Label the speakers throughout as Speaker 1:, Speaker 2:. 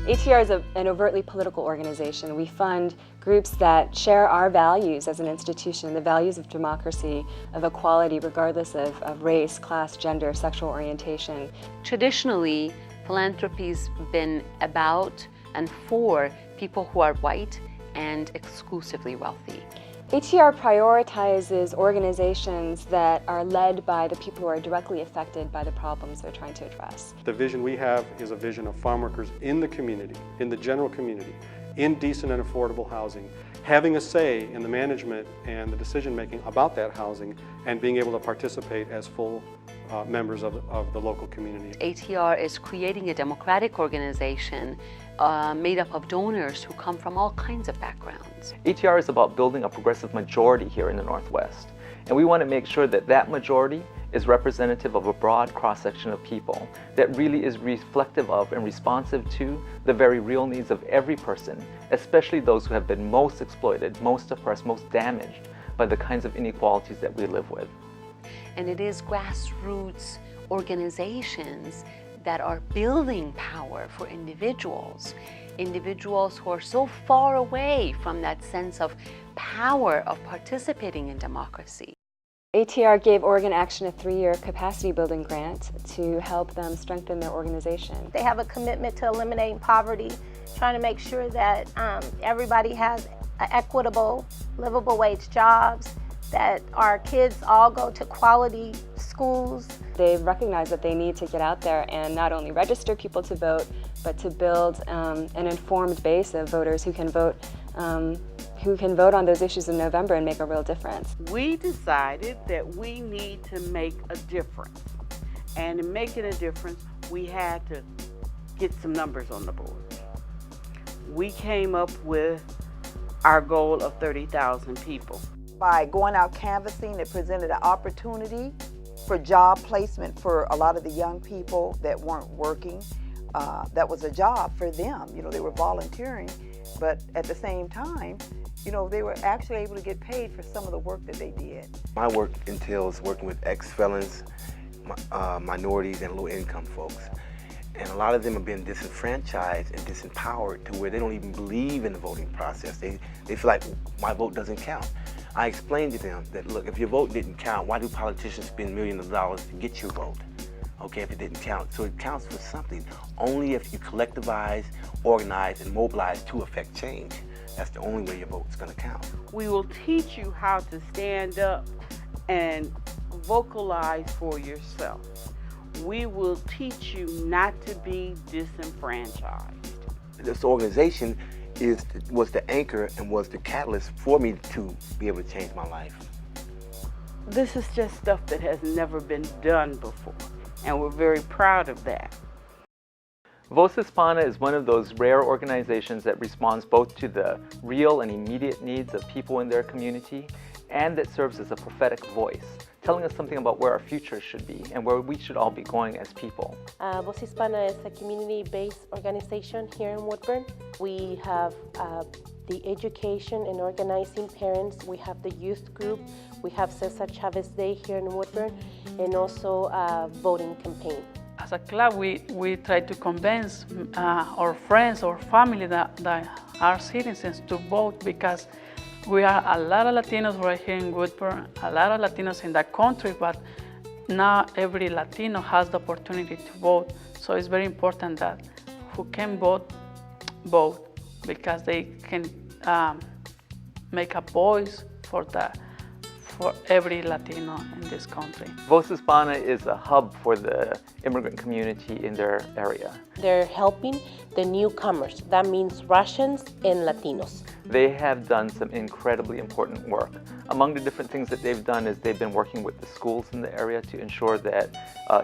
Speaker 1: ATR is an overtly political organization. We fund groups that share our values as an institution, the values of democracy, of equality, regardless of race, class, gender, sexual orientation.
Speaker 2: Traditionally, philanthropy's been about and for people who are white and exclusively wealthy.
Speaker 1: ATR prioritizes organizations that are led by the people who are directly affected by the problems they're trying to address.
Speaker 3: The vision we have is a vision of farm workers in the community, in the general community, in decent and affordable housing, having a say in the management and the decision making about that housing, and being able to participate as full members of the local community.
Speaker 2: ATR is creating a democratic organization made up of donors who come from all kinds of backgrounds.
Speaker 4: ATR is about building a progressive majority here in the Northwest, and we want to make sure that that majority is representative of a broad cross-section of people that really is reflective of and responsive to the very real needs of every person, especially those who have been most exploited, most oppressed, most damaged by the kinds of inequalities that we live with.
Speaker 2: And it is grassroots organizations that are building power for individuals who are so far away from that sense of power of participating in democracy.
Speaker 1: ATR gave Oregon Action a 3-year capacity building grant to help them strengthen their organization.
Speaker 5: They have a commitment to eliminating poverty, trying to make sure that everybody has equitable, livable wage jobs, that our kids all go to quality schools.
Speaker 1: They've recognized that they need to get out there and not only register people to vote, but to build an informed base of voters who can vote on those issues in November and make a real difference.
Speaker 6: We decided that we need to make a difference. And in making a difference, we had to get some numbers on the board. We came up with our goal of 30,000 people.
Speaker 7: By going out canvassing, it presented an opportunity for job placement for a lot of the young people that weren't working. That was a job for them. You know, they were volunteering, but at the same time, you know, they were actually able to get paid for some of the work that they did.
Speaker 8: My work entails working with ex-felons, minorities, and low-income folks. And a lot of them have been disenfranchised and disempowered to where they don't even believe in the voting process. They feel like my vote doesn't count. I explained to them that, look, if your vote didn't count, why do politicians spend millions of dollars to get your vote? Okay, if it didn't count. So it counts for something. Only if you collectivize, organize, and mobilize to affect change. That's the only way your vote's gonna count.
Speaker 6: We will teach you how to stand up and vocalize for yourself. We will teach you not to be disenfranchised.
Speaker 8: This organization was the anchor and was the catalyst for me to be able to change my life.
Speaker 6: This is just stuff that has never been done before, and we're very proud of that.
Speaker 4: Voz Hispana is one of those rare organizations that responds both to the real and immediate needs of people in their community, and that serves as a prophetic voice, telling us something about where our future should be and where we should all be going as people.
Speaker 9: Voz Hispana is a community-based organization here in Woodburn. We have the education and organizing parents. We have the youth group. We have Cesar Chavez Day here in Woodburn, and also a voting campaign.
Speaker 10: As a club, we try to convince our friends or family that are citizens to vote, because we are a lot of Latinos right here in Woodburn, a lot of Latinos in the country, but not every Latino has the opportunity to vote. So it's very important that who can vote, because they can make a voice for every Latino in this country.
Speaker 4: Voz Hispana is a hub for the immigrant community in their area.
Speaker 9: They're helping the newcomers. That means Russians and Latinos.
Speaker 4: They have done some incredibly important work. Among the different things that they've done is they've been working with the schools in the area to ensure that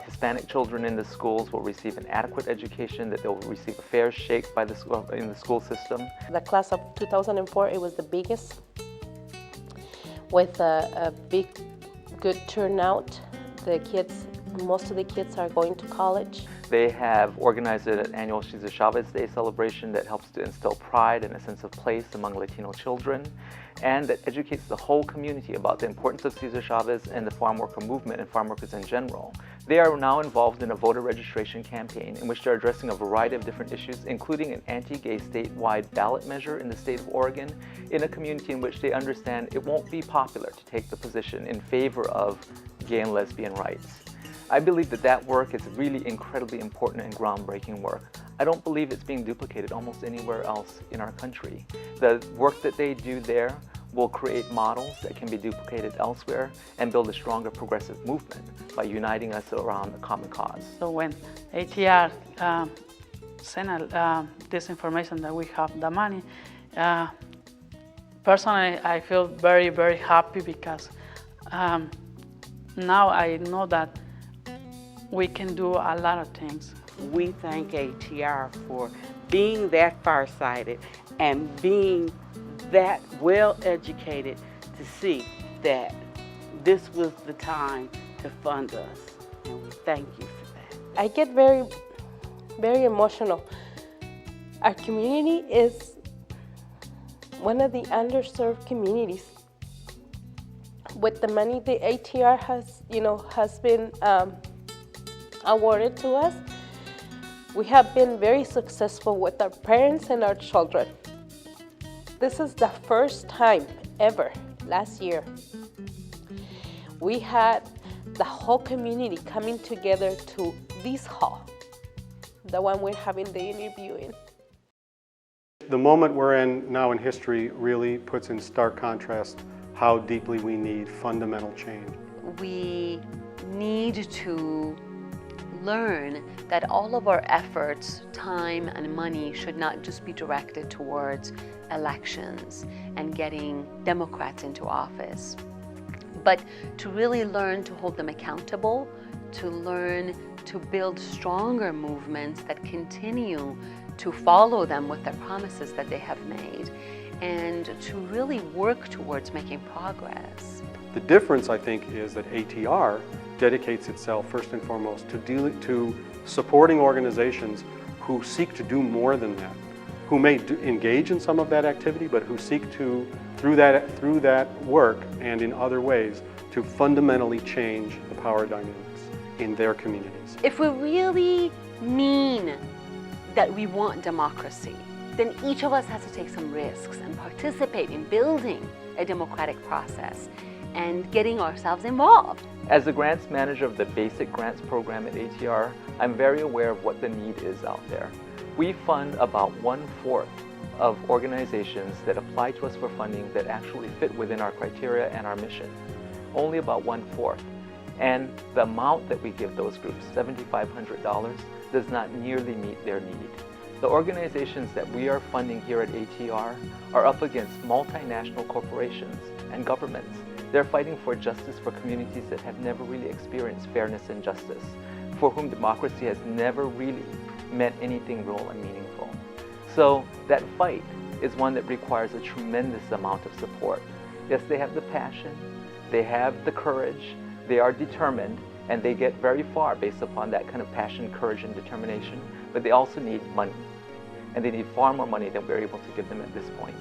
Speaker 4: Hispanic children in the schools will receive an adequate education, that they'll receive a fair shake by in the school system.
Speaker 9: The class of 2004, it was the biggest, with a big, good turnout. The kids, most of the kids are going to college.
Speaker 4: They have organized an annual Cesar Chavez Day celebration that helps to instill pride and a sense of place among Latino children, and that educates the whole community about the importance of Cesar Chavez and the farm worker movement and farm workers in general. They are now involved in a voter registration campaign in which they're addressing a variety of different issues, including an anti-gay statewide ballot measure in the state of Oregon, in a community in which they understand it won't be popular to take the position in favor of gay and lesbian rights. I believe that that work is really incredibly important and groundbreaking work. I don't believe it's being duplicated almost anywhere else in our country. The work that they do there will create models that can be duplicated elsewhere and build a stronger progressive movement by uniting us around a common cause.
Speaker 10: So when ATR sent this information that we have the money, personally I feel very, very happy because now I know that we can do a lot of things.
Speaker 6: We thank ATR for being that farsighted and being that well educated to see that this was the time to fund us. And we thank you for that.
Speaker 9: I get very, very emotional. Our community is one of the underserved communities. With the money the ATR has been awarded to us, we have been very successful with our parents and our children. This is the first time ever, last year, we had the whole community coming together to this hall, the one we're having the interview in.
Speaker 3: The moment we're in now in history really puts in stark contrast how deeply we need fundamental change.
Speaker 2: We need to learn that all of our efforts, time and money should not just be directed towards elections and getting Democrats into office, but to really learn to hold them accountable, to learn to build stronger movements that continue to follow them with their promises that they have made, and to really work towards making progress.
Speaker 3: The difference, I think, is that ATR dedicates itself first and foremost to supporting organizations who seek to do more than that, who may engage in some of that activity, but who seek to, through that work and in other ways, to fundamentally change the power dynamics in their communities.
Speaker 2: If we really mean that we want democracy, then each of us has to take some risks and participate in building a democratic process and getting ourselves involved.
Speaker 4: As the grants manager of the basic grants program at ATR, I'm very aware of what the need is out there. We fund about 1/4 of organizations that apply to us for funding that actually fit within our criteria and our mission. Only about 1/4. And the amount that we give those groups, $7,500, does not nearly meet their need. The organizations that we are funding here at ATR are up against multinational corporations and governments. They're fighting for justice for communities that have never really experienced fairness and justice, for whom democracy has never really meant anything real and meaningful. So that fight is one that requires a tremendous amount of support. Yes, they have the passion, they have the courage, they are determined, and they get very far based upon that kind of passion, courage, and determination, but they also need money. And they need far more money than we're able to give them at this point.